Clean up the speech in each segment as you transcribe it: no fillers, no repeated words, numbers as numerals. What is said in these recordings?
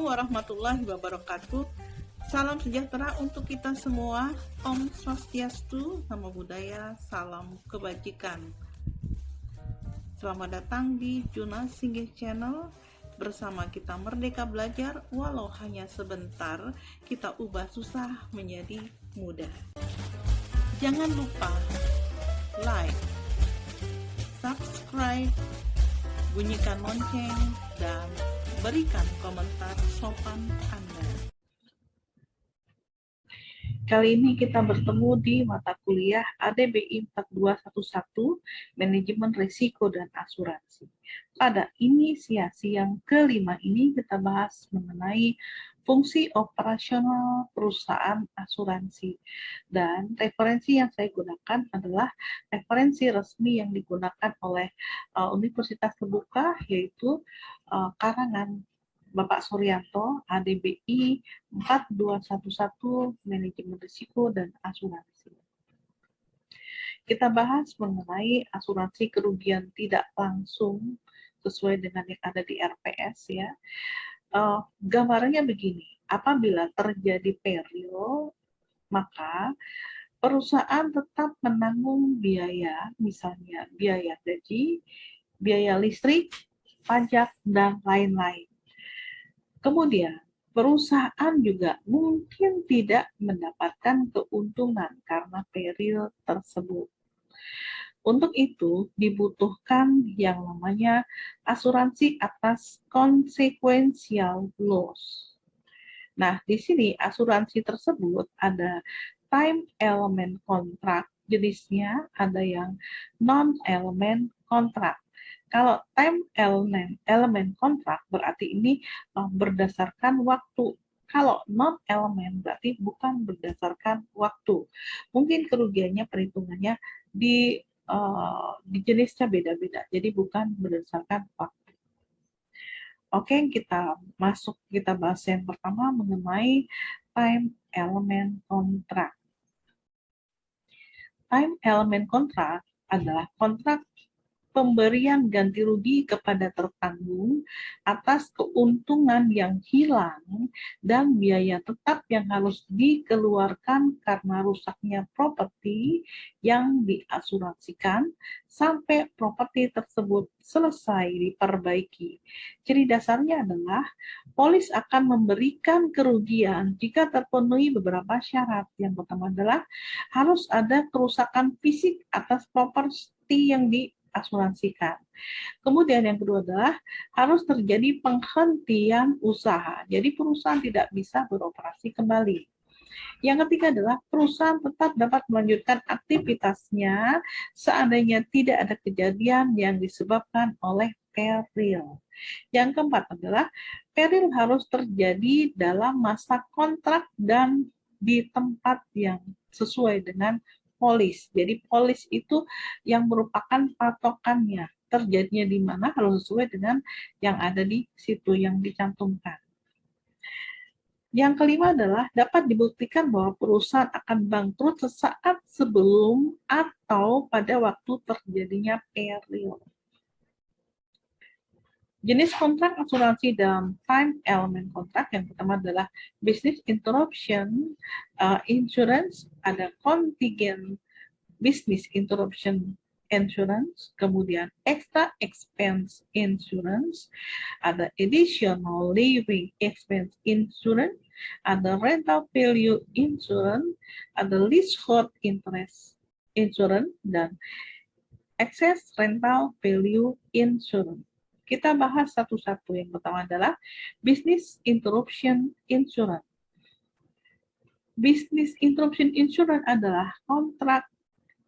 warahmatullahi wabarakatuh. Salam sejahtera untuk kita semua. Om Swastiastu, Namo Buddhaya, salam kebajikan. Selamat datang di Juna Singgih Channel. Bersama kita merdeka belajar, walau hanya sebentar, kita ubah susah menjadi mudah. Jangan lupa like, subscribe, bunyikan lonceng, dan berikan komentar sopan Anda. Kali ini kita bertemu di mata kuliah ADBI 4211, Manajemen Risiko dan Asuransi. Pada inisiasi yang kelima ini kita bahas mengenai fungsi operasional perusahaan asuransi. Dan referensi yang saya gunakan adalah referensi resmi yang digunakan oleh Universitas Terbuka, yaitu karangan Bapak Suryanto, ADBI 4211, Manajemen Risiko dan Asuransi. Kita bahas mengenai asuransi kerugian tidak langsung sesuai dengan yang ada di RPS ya. Gambarannya begini, apabila terjadi peril, maka perusahaan tetap menanggung biaya, misalnya biaya gaji, biaya listrik, pajak, dan lain-lain. Kemudian, perusahaan juga mungkin tidak mendapatkan keuntungan karena peril tersebut. Untuk itu, dibutuhkan yang namanya asuransi atas consequential loss. Nah, di sini asuransi tersebut ada time element contract, jenisnya ada yang non-element contract. Kalau time element contract berarti ini berdasarkan waktu. Kalau non-element berarti bukan berdasarkan waktu. Mungkin kerugiannya perhitungannya di jenisnya beda-beda, jadi bukan berdasarkan waktu. Oke, kita bahas yang pertama mengenai time element contract. Time element contract adalah kontrak pemberian ganti rugi kepada tertanggung atas keuntungan yang hilang dan biaya tetap yang harus dikeluarkan karena rusaknya properti yang diasuransikan sampai properti tersebut selesai diperbaiki. Ciri dasarnya adalah polis akan memberikan kerugian jika terpenuhi beberapa syarat. Yang pertama adalah harus ada kerusakan fisik atas properti yang diasuransikan. Kemudian yang kedua adalah harus terjadi penghentian usaha. Jadi perusahaan tidak bisa beroperasi kembali. Yang ketiga adalah perusahaan tetap dapat melanjutkan aktivitasnya seandainya tidak ada kejadian yang disebabkan oleh peril. Yang keempat adalah peril harus terjadi dalam masa kontrak dan di tempat yang sesuai dengan polis. Jadi polis itu yang merupakan patokannya. Terjadinya di mana harus sesuai dengan yang ada di situ yang dicantumkan. Yang kelima adalah dapat dibuktikan bahwa perusahaan akan bangkrut sesaat sebelum atau pada waktu terjadinya peril. Jenis kontrak asuransi dalam time element contract yang pertama adalah business interruption insurance, ada contingent business interruption insurance, kemudian extra expense insurance, ada additional living expense insurance, ada rental value insurance, ada leasehold interest insurance, dan excess rental value insurance. Kita bahas satu-satu. Yang pertama adalah business interruption insurance. Business interruption insurance adalah kontrak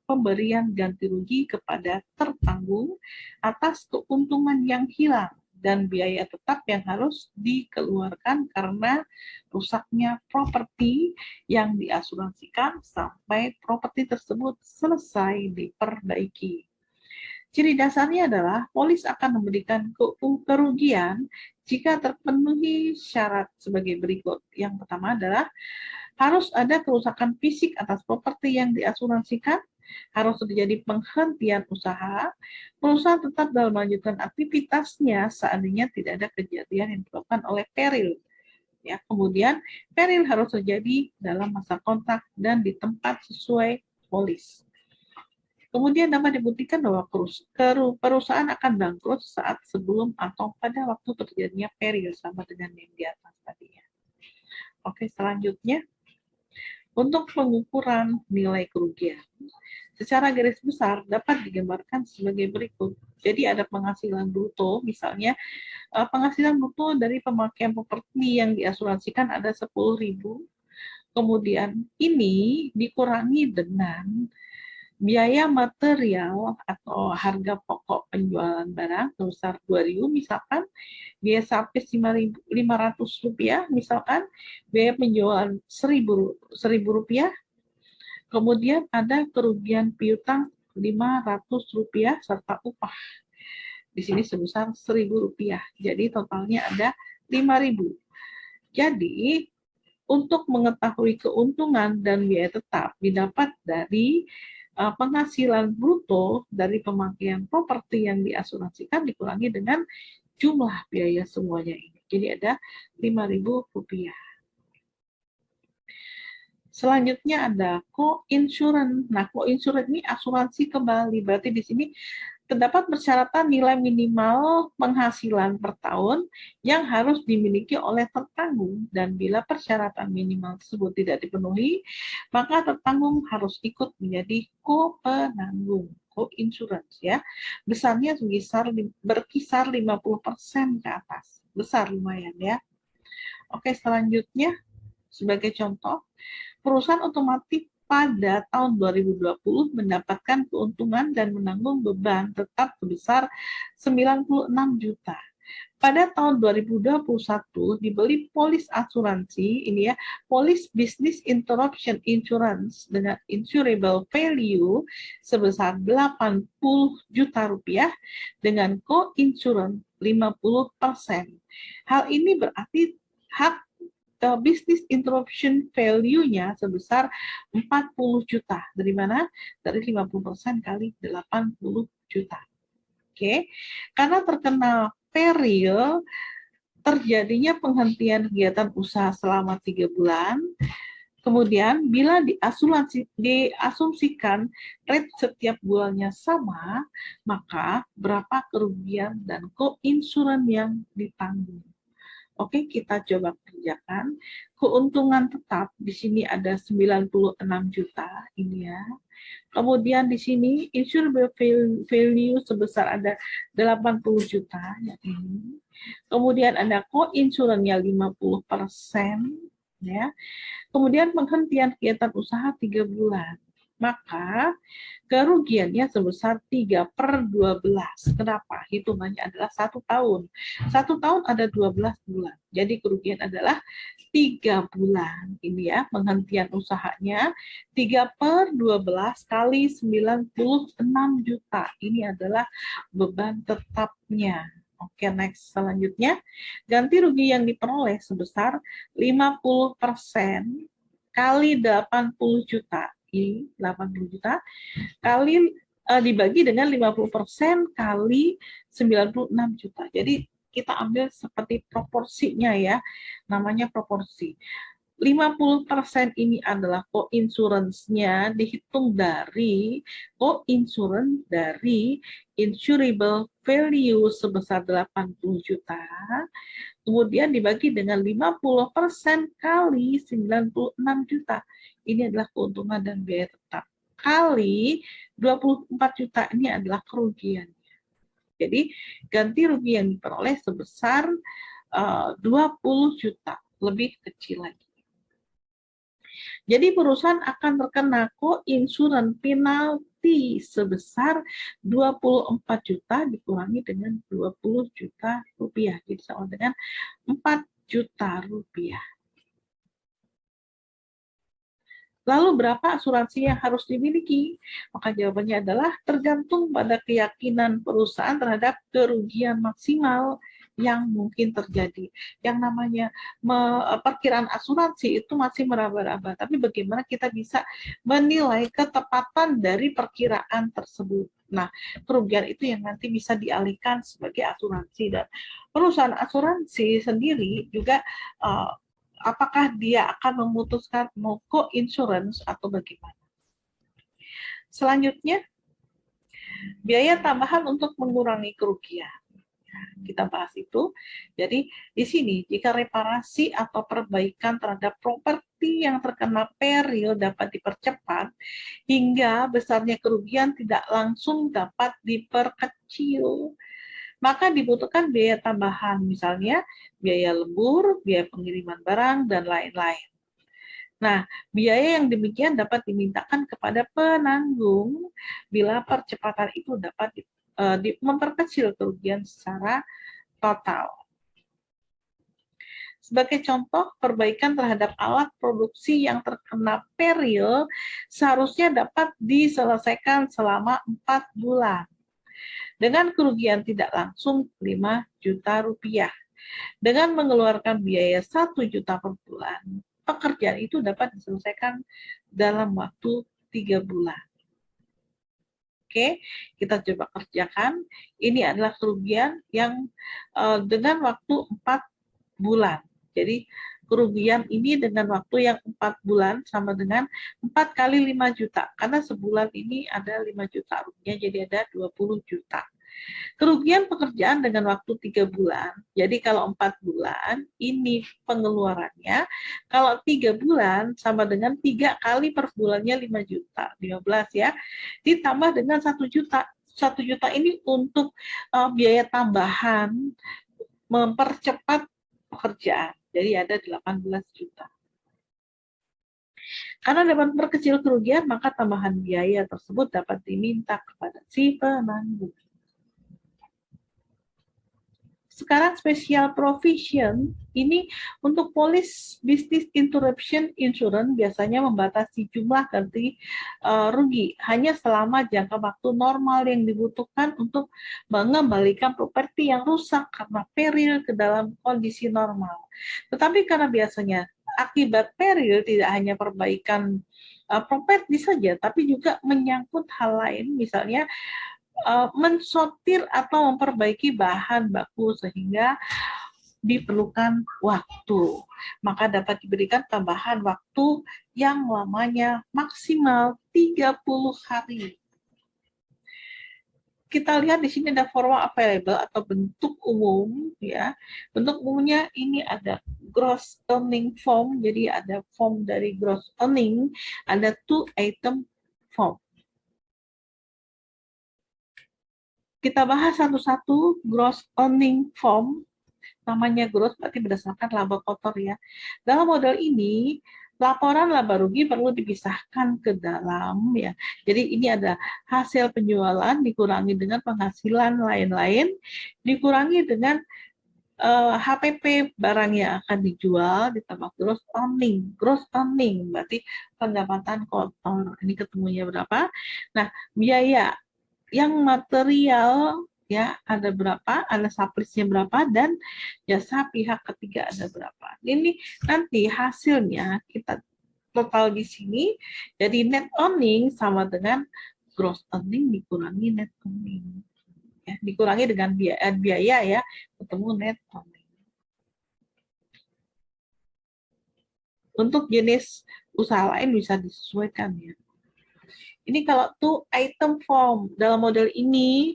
pemberian ganti rugi kepada tertanggung atas keuntungan yang hilang dan biaya tetap yang harus dikeluarkan karena rusaknya properti yang diasuransikan sampai properti tersebut selesai diperbaiki. Ciri dasarnya adalah polis akan memberikan kerugian jika terpenuhi syarat sebagai berikut. Yang pertama adalah harus ada kerusakan fisik atas properti yang diasuransikan, harus terjadi penghentian usaha, perusahaan tetap dalam melanjutkan aktivitasnya seandainya tidak ada kejadian yang disebabkan oleh peril. Ya, kemudian peril harus terjadi dalam masa kontrak dan di tempat sesuai polis. Kemudian dapat dibuktikan bahwa perusahaan akan bangkrut saat sebelum atau pada waktu terjadinya peril, sama dengan yang di atas tadinya. Oke, selanjutnya untuk pengukuran nilai kerugian. Secara garis besar dapat digambarkan sebagai berikut. Jadi ada penghasilan bruto, misalnya penghasilan bruto dari pemakaian properti yang diasuransikan ada 10.000. Kemudian ini dikurangi dengan biaya material atau harga pokok penjualan barang sebesar 2.000 misalkan, biaya service 500 rupiah misalkan, biaya penjualan 1.000 rupiah, kemudian ada kerugian piutang 500 rupiah serta upah. Di sini sebesar 1.000 rupiah. Jadi totalnya ada 5.000. Jadi untuk mengetahui keuntungan dan biaya tetap didapat dari penghasilan bruto dari pemakaian properti yang diasuransikan dikurangi dengan jumlah biaya semuanya ini. Jadi ada 5.000 rupiah. Selanjutnya ada co-insurance. Nah, co-insurance ini asuransi kembali. Berarti di sini terdapat persyaratan nilai minimal penghasilan per tahun yang harus dimiliki oleh tertanggung, dan bila persyaratan minimal tersebut tidak dipenuhi, maka tertanggung harus ikut menjadi co-penanggung, co-insurance ya. Besarnya berkisar 50% ke atas. Besar lumayan ya. Oke, selanjutnya sebagai contoh, perusahaan otomotif pada tahun 2020 mendapatkan keuntungan dan menanggung beban tetap sebesar 96 juta. Pada tahun 2021 dibeli polis asuransi, ini ya, polis business interruption insurance dengan insurable value sebesar 80 juta rupiah dengan co-insurance 50%. Hal ini berarti hak business interruption value-nya sebesar 40 juta. Dari mana? Dari 50% kali 80 juta. Oke. Karena terkena peril terjadinya penghentian kegiatan usaha selama 3 bulan, kemudian bila diasumsikan rate setiap bulannya sama, maka berapa kerugian dan co-insurance yang ditanggung. Oke, kita coba kerjakan. Keuntungan tetap di sini ada 96 juta ini ya. Kemudian di sini insurable value sebesar ada 80 juta yang ini. Kemudian ada co-insurance-nya 50% ya. Kemudian penghentian kegiatan usaha 3 bulan. Maka kerugiannya sebesar 3/12. Kenapa? Hitungannya adalah 1 tahun. 1 tahun ada 12 bulan. Jadi kerugian adalah 3 bulan. Ini ya, penghentian usahanya 3/12 kali 96 juta. Ini adalah beban tetapnya. Oke, next. Selanjutnya, ganti rugi yang diperoleh sebesar 50% kali 80 juta. Ini 80 juta kali dibagi dengan 50% kali 96 juta. Jadi kita ambil seperti proporsinya ya, namanya proporsi. 50% ini adalah co-insurance-nya dihitung dari co-insurance dari insurable value sebesar 80 juta, kemudian dibagi dengan 50% kali 96 juta. Ini adalah keuntungan dan biaya tetap. Kali 24 juta ini adalah kerugian. Jadi ganti rugi yang diperoleh sebesar 20 juta, lebih kecil lagi. Jadi perusahaan akan terkena co-insurance penalti sebesar 24 juta dikurangi dengan 20 juta rupiah. Jadi sama dengan 4 juta rupiah. Lalu berapa asuransi yang harus dimiliki? Maka jawabannya adalah tergantung pada keyakinan perusahaan terhadap kerugian maksimal yang mungkin terjadi. Yang namanya perkiraan asuransi itu masih meraba-raba, tapi bagaimana kita bisa menilai ketepatan dari perkiraan tersebut. Nah, kerugian itu yang nanti bisa dialihkan sebagai asuransi, dan perusahaan asuransi sendiri juga apakah dia akan memutuskan mau co-insurance atau bagaimana. Selanjutnya, biaya tambahan untuk mengurangi kerugian. Kita bahas itu. Jadi di sini jika reparasi atau perbaikan terhadap properti yang terkena peril dapat dipercepat hingga besarnya kerugian tidak langsung dapat diperkecil, maka dibutuhkan biaya tambahan, misalnya biaya lembur, biaya pengiriman barang, dan lain-lain. Nah, biaya yang demikian dapat dimintakan kepada penanggung bila percepatan itu dapat memperkecil kerugian secara total. Sebagai contoh, perbaikan terhadap alat produksi yang terkena peril seharusnya dapat diselesaikan selama 4 bulan dengan kerugian tidak langsung 5 juta rupiah. Dengan mengeluarkan biaya 1 juta per bulan, pekerjaan itu dapat diselesaikan dalam waktu 3 bulan. Oke, kita coba kerjakan. Ini adalah kerugian yang dengan waktu 4 bulan. Jadi kerugian ini dengan waktu yang 4 bulan sama dengan 4 kali 5 juta. Karena sebulan ini ada 5 juta rupiah, jadi ada 20 juta. Kerugian pekerjaan dengan waktu 3 bulan. Jadi kalau 4 bulan, ini pengeluarannya. Kalau 3 bulan, sama dengan 3 kali per bulannya 5 juta. 15 ya. Ditambah dengan 1 juta. 1 juta ini untuk biaya tambahan mempercepat pekerjaan. Jadi ada 18 juta. Karena dapat memperkecil kerugian, maka tambahan biaya tersebut dapat diminta kepada si penanggung. Sekarang special provision ini untuk police business interruption insurance biasanya membatasi jumlah ganti rugi hanya selama jangka waktu normal yang dibutuhkan untuk mengembalikan properti yang rusak karena peril ke dalam kondisi normal. Tetapi karena biasanya akibat peril tidak hanya perbaikan properti saja, tapi juga menyangkut hal lain, misalnya mensortir atau memperbaiki bahan baku sehingga diperlukan waktu. Maka dapat diberikan tambahan waktu yang lamanya maksimal 30 hari. Kita lihat di sini ada form available atau bentuk umum ya. Bentuk umumnya ini ada gross earning form. Jadi ada form dari gross earning, ada 2 item form. Kita bahas satu-satu gross earning form. Namanya gross berarti berdasarkan laba kotor ya. Dalam model ini, laporan laba rugi perlu dipisahkan ke dalam ya. Jadi ini ada hasil penjualan dikurangi dengan penghasilan lain-lain, dikurangi dengan HPP barang yang akan dijual ditambah gross earning. Gross earning berarti pendapatan kotor. Ini ketemunya berapa? Nah, biaya yang material ya ada berapa, ada suppliesnya berapa, dan jasa pihak ketiga ada berapa. Ini nanti hasilnya kita total di sini, jadi net earning sama dengan gross earning dikurangi net earning. Ya, dikurangi dengan biaya ya, ketemu net earning. Untuk jenis usaha lain bisa disesuaikan ya. Ini kalau tuh item form dalam model ini,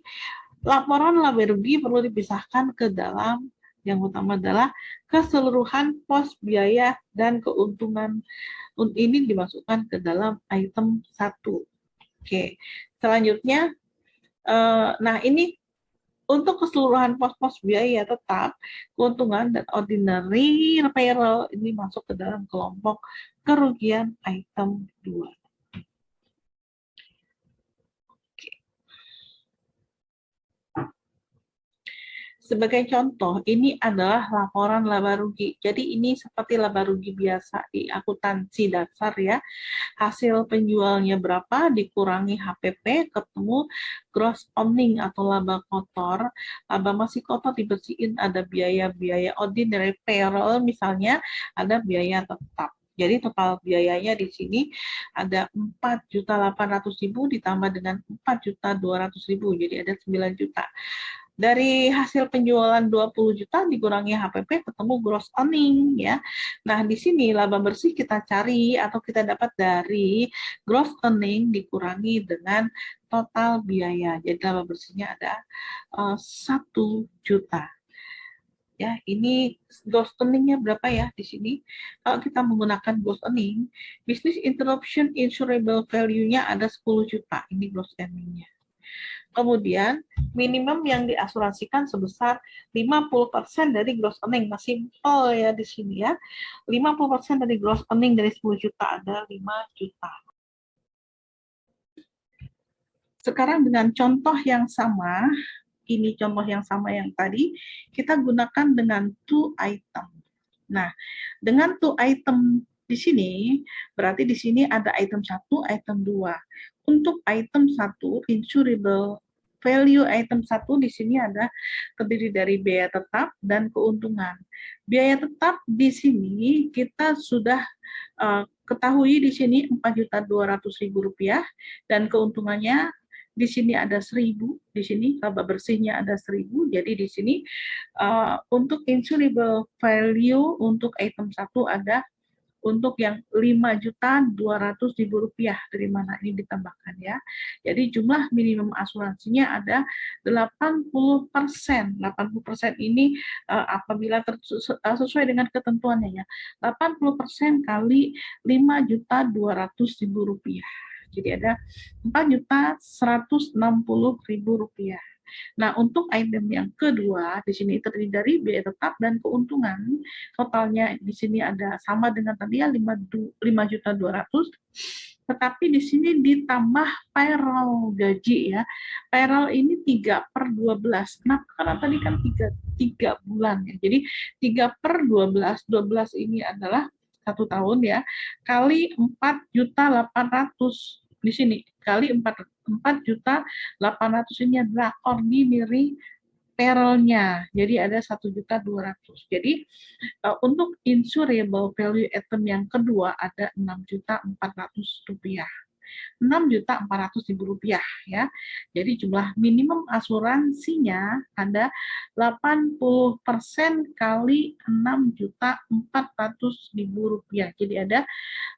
laporan laba rugi perlu dipisahkan ke dalam yang utama adalah keseluruhan pos biaya dan keuntungan. Ini dimasukkan ke dalam item 1. Oke, selanjutnya, nah ini untuk keseluruhan pos-pos biaya tetap, keuntungan, dan ordinary payroll ini masuk ke dalam kelompok kerugian item 2. Sebagai contoh, ini adalah laporan laba rugi. Jadi ini seperti laba rugi biasa di akuntansi dasar ya. Hasil penjualnya berapa, dikurangi HPP, ketemu gross earning atau laba kotor. Laba masih kotor dibersihin, ada biaya-biaya ordinary payroll misalnya, ada biaya tetap. Jadi total biayanya di sini ada 4.800.000 ditambah dengan 4.200.000, jadi ada 9 juta. Dari hasil penjualan 20 juta dikurangi HPP ketemu gross earning ya. Nah, di sini laba bersih kita cari atau kita dapat dari gross earning dikurangi dengan total biaya. Jadi laba bersihnya ada 1 juta. Ya, ini gross earning-nya berapa ya di sini? Kalau kita menggunakan gross earning, business interruption insurable value-nya ada 10 juta. Ini gross earning-nya. Kemudian minimum yang diasuransikan sebesar 50% dari gross earning. Masih simple ya di sini ya. 50% dari gross earning dari 10 juta ada 5 juta. Sekarang dengan contoh yang sama, ini contoh yang sama yang tadi, kita gunakan dengan two item. Nah, dengan two item di sini, berarti di sini ada item 1, item 2. Untuk item 1, insurable value item 1 di sini ada terdiri dari biaya tetap dan keuntungan. Biaya tetap di sini kita sudah ketahui di sini Rp4.200.000 dan keuntungannya di sini ada 1.000, di sini laba bersihnya ada 1.000. Jadi di sini untuk insurable value untuk item 1 ada untuk yang Rp5.200.000 dari mana ini ditambahkan ya. Jadi jumlah minimum asuransinya ada 80%. 80% ini apabila sesuai dengan ketentuannya ya. 80% kali Rp5.200.000. Jadi ada Rp4.160.000. Nah, untuk item yang kedua, di sini terdiri dari biaya tetap dan keuntungan. Totalnya di sini ada sama dengan tadi ya, 5.200.000. Tetapi di sini ditambah payroll gaji ya. Payroll ini 3/12. Kenapa? Karena tadi kan 3 bulan ya. Jadi 3/12, 12 ini adalah 1 tahun ya, kali 4.800.000 di sini, kali 4.800.000 ini adalah ordinary payroll-nya. Jadi ada 1.200.000. Jadi untuk insurable value item yang kedua ada Rp6.400.000. Rp6.400.000 ya. Jadi jumlah minimum asuransinya ada 80% kali Rp6.400.000. Jadi ada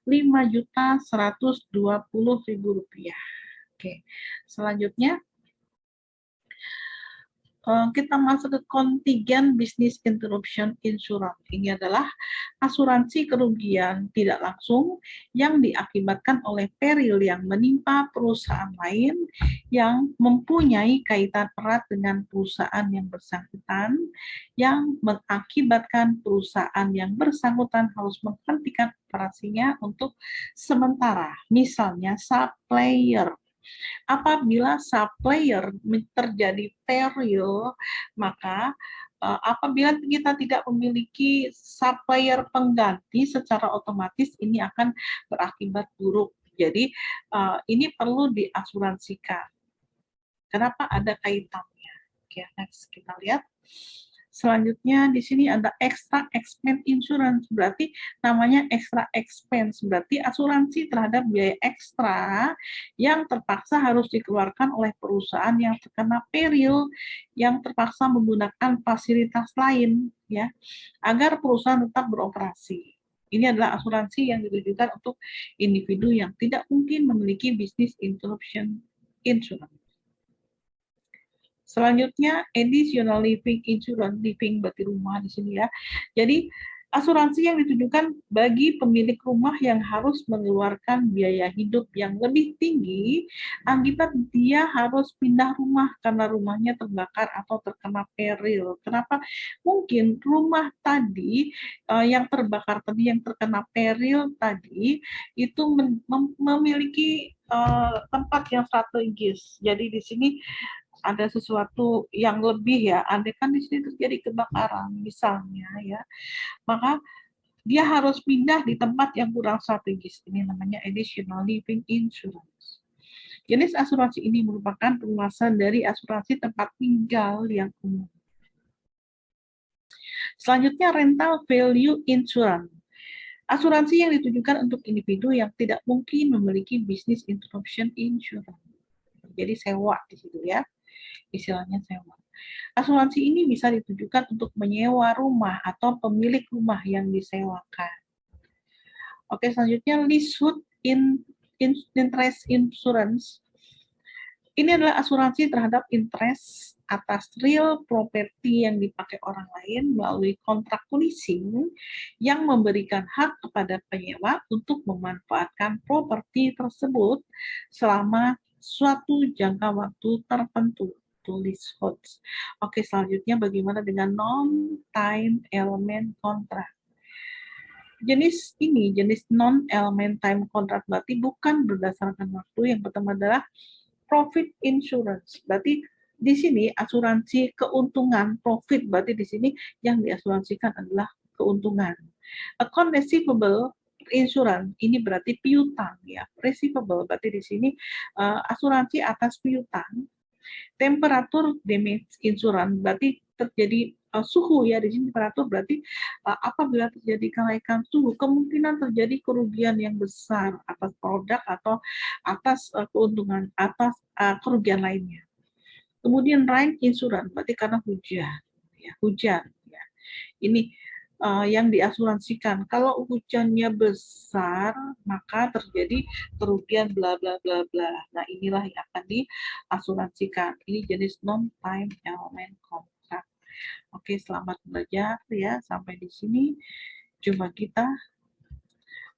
Rp5.120.000. Oke. Selanjutnya kita masuk ke kontingen business interruption insurance. Ini adalah asuransi kerugian tidak langsung yang diakibatkan oleh peril yang menimpa perusahaan lain yang mempunyai kaitan erat dengan perusahaan yang bersangkutan, yang mengakibatkan perusahaan yang bersangkutan harus menghentikan operasinya untuk sementara. Misalnya supplier. Apabila supplier terjadi peril, maka apabila kita tidak memiliki supplier pengganti, secara otomatis ini akan berakibat buruk. Jadi ini perlu diasuransikan. Kenapa ada kaitannya? Oke, next kita lihat. Selanjutnya di sini ada extra expense insurance, berarti namanya extra expense, berarti asuransi terhadap biaya ekstra yang terpaksa harus dikeluarkan oleh perusahaan yang terkena peril, yang terpaksa menggunakan fasilitas lain ya, agar perusahaan tetap beroperasi. Ini adalah asuransi yang ditujukan untuk individu yang tidak mungkin memiliki business interruption insurance. Selanjutnya, additional living insurance, living berarti rumah di sini ya. Jadi, asuransi yang ditujukan bagi pemilik rumah yang harus mengeluarkan biaya hidup yang lebih tinggi akibat dia harus pindah rumah karena rumahnya terbakar atau terkena peril. Kenapa? Mungkin rumah tadi yang terbakar tadi, yang terkena peril tadi, itu memiliki tempat yang strategis. Jadi di sini ada sesuatu yang lebih ya, andai kan di sini terjadi kebakaran misalnya ya, maka dia harus pindah di tempat yang kurang strategis. Ini namanya additional living insurance. Jenis asuransi ini merupakan pelunasan dari asuransi tempat tinggal yang umum. Selanjutnya rental value insurance. Asuransi yang ditujukan untuk individu yang tidak mungkin memiliki business interruption insurance. Jadi sewa di situ ya. Istilahnya sewa. Asuransi ini bisa ditujukan untuk menyewa rumah atau pemilik rumah yang disewakan. Oke, selanjutnya leasehold interest insurance. Ini adalah asuransi terhadap interest atas real property yang dipakai orang lain melalui kontrak leasing yang memberikan hak kepada penyewa untuk memanfaatkan properti tersebut selama suatu jangka waktu tertentu. Leaseholds. Oke, selanjutnya bagaimana dengan non-time element contract? Jenis ini, jenis non-element time contract berarti bukan berdasarkan waktu. Yang pertama adalah profit insurance. Berarti di sini asuransi keuntungan, profit berarti di sini yang diasuransikan adalah keuntungan. Account receivable insurance ini berarti piutang ya. Receivable berarti di sini asuransi atas piutang. Temperatur damage insurance berarti terjadi suhu ya, di sini temperatur berarti apabila terjadi kenaikan suhu kemungkinan terjadi kerugian yang besar atas produk atau atas keuntungan atas kerugian lainnya. Kemudian rain insurance berarti karena hujan ya, hujan ya. Ini yang diasuransikan. Kalau hujannya besar, maka terjadi kerugian bla bla bla bla. Nah, inilah yang akan diasuransikan. Ini jenis non-time element contract. Oke, selamat belajar ya. Sampai di sini jumpa kita.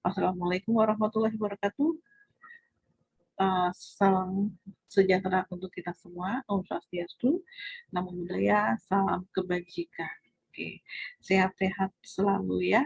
Wassalamualaikum warahmatullahi wabarakatuh. Salam sejahtera untuk kita semua. Om Swastiastu, Namo Buddhaya, salam kebajikan. Oke, sehat-sehat selalu ya.